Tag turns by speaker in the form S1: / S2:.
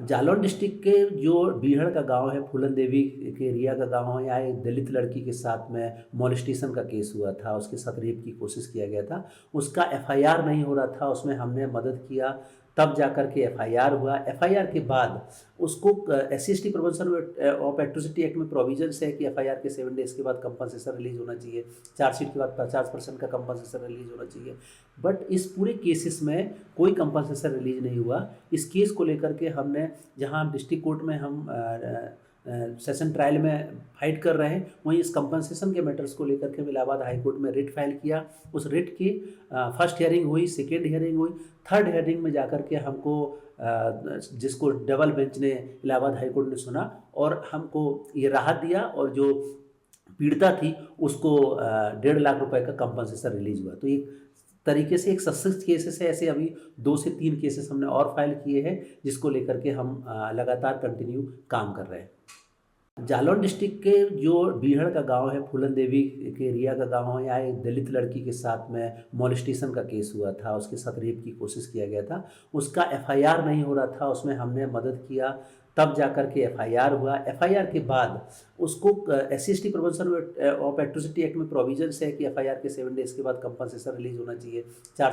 S1: Jalaun district के जो बीहड़ का गांव है, फूलन देवी के एरिया का गांव है, यहाँ एक दलित लड़की के साथ में मॉलेस्टेशन का केस हुआ था, उसके साथ रेप की कोशिश किया गया था। उसका एफआईआर नहीं हो रहा था, उसमें हमने मदद किया, तब जाकर के एफआईआर हुआ। एफआईआर के बाद उसको SC/ST prevention of atrocity act में प्रोविजंस है कि एफआईआर के 7 डेज के बाद कंपनसेशन रिलीज होना चाहिए, चार्जशीट के बाद 50% का कंपनसेशन रिलीज होना चाहिए। बट इस पूरे केसेस में कोई कंपनसेशन रिलीज नहीं हुआ। इस केस को लेकर के हमने, जहां डिस्ट्रिक्ट कोर्ट में हम सेशन ट्रायल में फाइट कर रहे हैं, वहीं इस कंपनसेशन के मैटर्स को लेकर के हम इलाहाबाद हाई कोर्ट में रिट फाइल किया। उस रिट की फर्स्ट हियरिंग हुई, सेकेंड हियरिंग हुई, थर्ड हियरिंग में जाकर के हमको जिसको डबल बेंच ने इलाहाबाद हाई कोर्ट ने सुना और हमको ये राहत दिया, और जो पीड़िता थी उसको 1.5 लाख रुपए का कंपनसेशन रिलीज हुआ। तो एक तरीके से एक सक्सेस केसेस है, ऐसे अभी 2 से 3 केसेस हमने और फाइल किए हैं, जिसको लेकर के हम लगातार कंटिन्यू काम कर रहे हैं। जालौन डिस्ट्रिक्ट के जो बीहड़ का गांव है, फूलन देवी के एरिया का गांव है, यहाँ एक दलित लड़की के साथ में मॉलेस्टेशन का केस हुआ था, उसके साथ रेप की कोशिश किया गया था। उसका एफआईआर नहीं हो रहा था, उसमें हमने मदद किया, तब जाकर के एफआईआर हुआ। एफआईआर के बाद उसको SC/ST prevention of atrocity act में प्रोविजंस है कि एफआईआर के 7 डेज के बाद कंपनसेशन रिलीज होना चाहिए, चार्ज